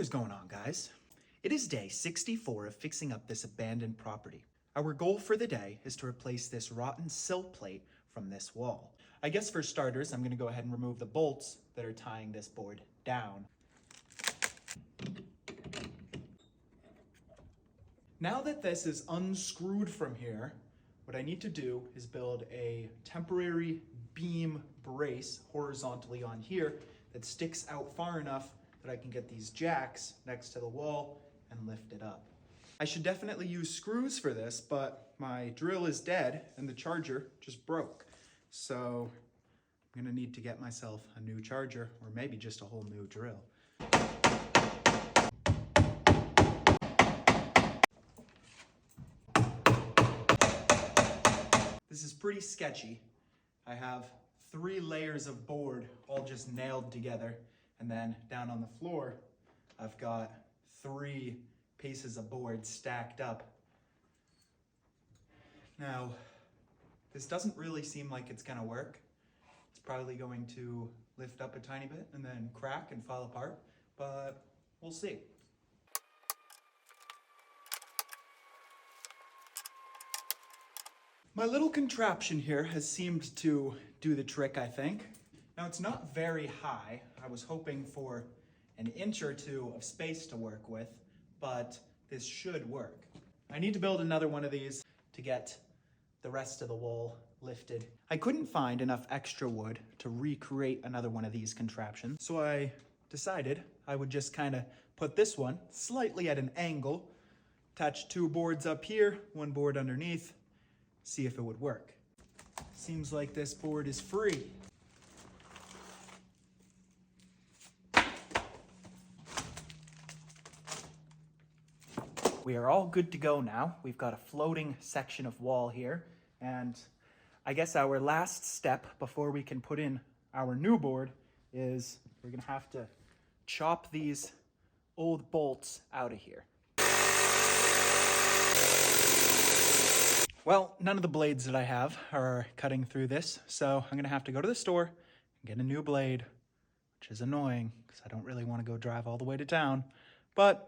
What is going on, guys? It is day 64 of fixing up this abandoned property. Our goal for the day is to replace this rotten sill plate from this wall. I guess for starters, I'm gonna go ahead and remove the bolts that are tying this board down. Now that this is unscrewed from here, what I need to do is build a temporary beam brace horizontally on here that sticks out far enough that I can get these jacks next to the wall and lift it up. I should definitely use screws for this, but my drill is dead and the charger just broke. So I'm gonna need to get myself a new charger or maybe just a whole new drill. This is pretty sketchy. I have 3 layers of board all just nailed together, and then down on the floor, I've got 3 pieces of board stacked up. Now, this doesn't really seem like it's gonna work. It's probably going to lift up a tiny bit and then crack and fall apart, but we'll see. My little contraption here has seemed to do the trick, I think. Now, it's not very high. I was hoping for an inch or 2 of space to work with, but this should work. I need to build another one of these to get the rest of the wall lifted. I couldn't find enough extra wood to recreate another one of these contraptions, so I decided I would just kind of put this one slightly at an angle, attach 2 boards up here, 1 board underneath, see if it would work. Seems like this board is free. We are all good to go now. We've got a floating section of wall here, and I guess our last step before we can put in our new board is we're gonna have to chop these old bolts out of here. Well, none of the blades that I have are cutting through this, so I'm gonna have to go to the store and get a new blade, which is annoying because I don't really want to go drive all the way to town, but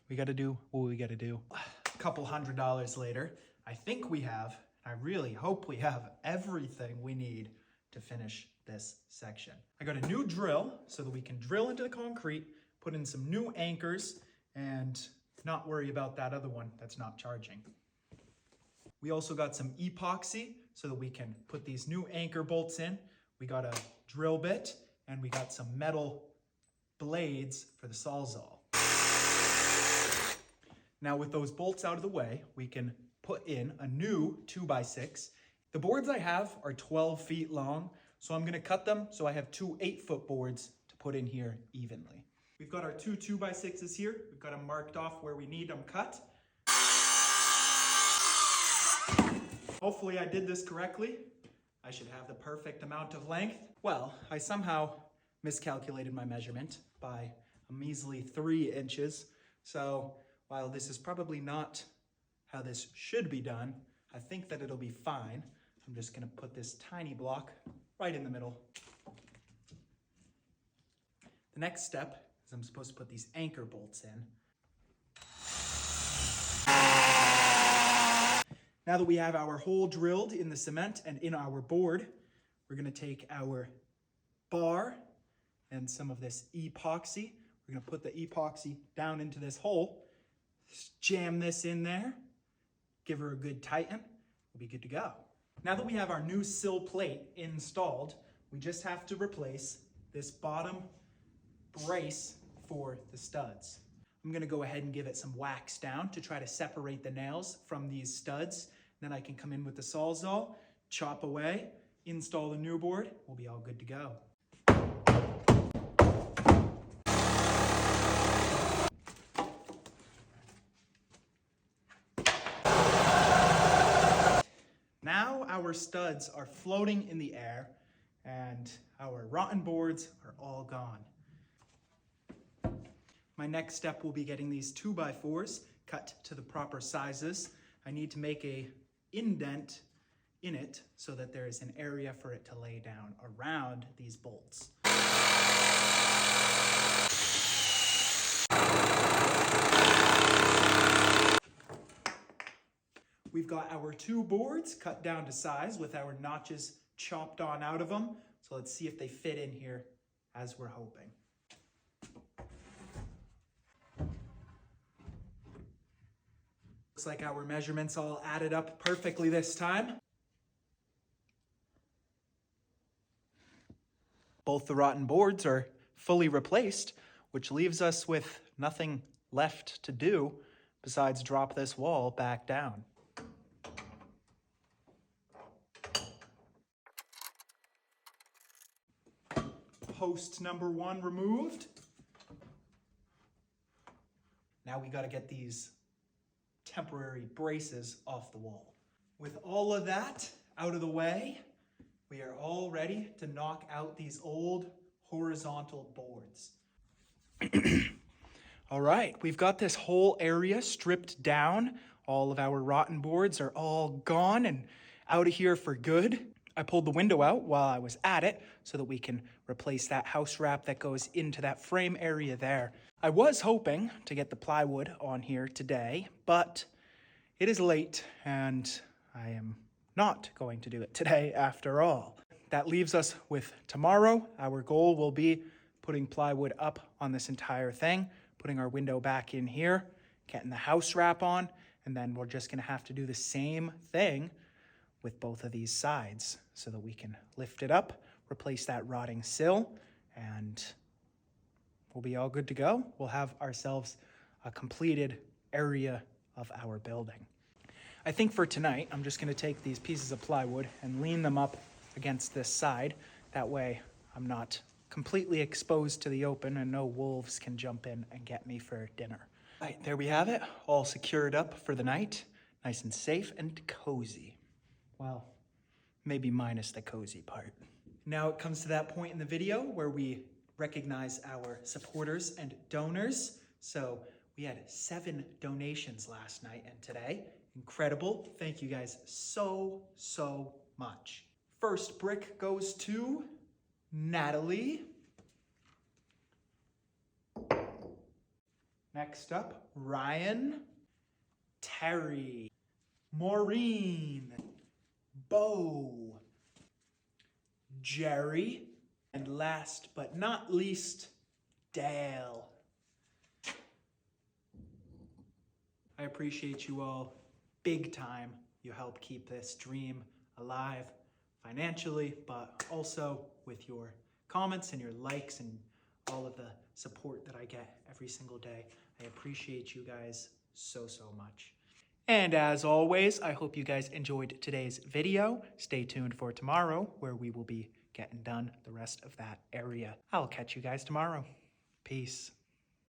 we gotta do what we gotta do. A couple $100 later, I think we have, I really hope we have everything we need to finish this section. I got a new drill so that we can drill into the concrete, put in some new anchors, and not worry about that other one that's not charging. We also got some epoxy so that we can put these new anchor bolts in. We got a drill bit, and we got some metal blades for the sawzall. Now with those bolts out of the way, we can put in a new 2x6. The boards I have are 12 feet long, so I'm gonna cut them so I have 2 8-foot boards to put in here evenly. We've got our 2 2x6s here. We've got them marked off where we need them cut. Hopefully I did this correctly. I should have the perfect amount of length. Well, I somehow miscalculated my measurement by a measly 3 inches. So while this is probably not how this should be done, I think that it'll be fine. I'm just gonna put this tiny block right in the middle. The next step is I'm supposed to put these anchor bolts in. Now that we have our hole drilled in the cement and in our board, we're gonna take our bar and some of this epoxy. We're gonna put the epoxy down into this hole, jam this in there, give her a good tighten, we'll be good to go. Now that we have our new sill plate installed, we just have to replace this bottom brace for the studs. I'm gonna go ahead and give it some wax down to try to separate the nails from these studs. Then I can come in with the sawzall, chop away, install the new board, we'll be all good to go. Now our studs are floating in the air and our rotten boards are all gone. My next step will be getting these 2x4s cut to the proper sizes. I need to make a indent in it so that there is an area for it to lay down around these bolts. we've got our 2 boards cut down to size with our notches chopped on out of them. So let's see if they fit in here as we're hoping. Looks like our measurements all added up perfectly this time. Both the rotten boards are fully replaced, which leaves us with nothing left to do besides drop this wall back down. Post number 1 removed. Now we got to get these temporary braces off the wall. With all of that out of the way, we are all ready to knock out these old horizontal boards. All right, we've got this whole area stripped down. All of our rotten boards are all gone and out of here for good. I pulled the window out while I was at it so that we can replace that house wrap that goes into that frame area there. I was hoping to get the plywood on here today, but it is late and I am not going to do it today after all. That leaves us with tomorrow. Our goal will be putting plywood up on this entire thing, putting our window back in here, getting the house wrap on, and then we're just gonna have to do the same thing with both of these sides so that we can lift it up, replace that rotting sill, and we'll be all good to go. We'll have ourselves a completed area of our building. I think for tonight, I'm just gonna take these pieces of plywood and lean them up against this side. That way I'm not completely exposed to the open and no wolves can jump in and get me for dinner. All right, there we have it, all secured up for the night. Nice and safe and cozy. Well, maybe minus the cozy part. Now it comes to that point in the video where we recognize our supporters and donors. So we had 7 donations last night and today. Incredible. Thank you guys so much. First brick goes to Natalie. Next up, Ryan, Terry, Maureen, Bo, Jerry, and last but not least, Dale. I appreciate you all big time. You help keep this dream alive financially, but also with your comments and your likes and all of the support that I get every single day. I appreciate you guys so much. And as always, I hope you guys enjoyed today's video. Stay tuned for tomorrow where we will be getting done the rest of that area. I'll catch you guys tomorrow. Peace.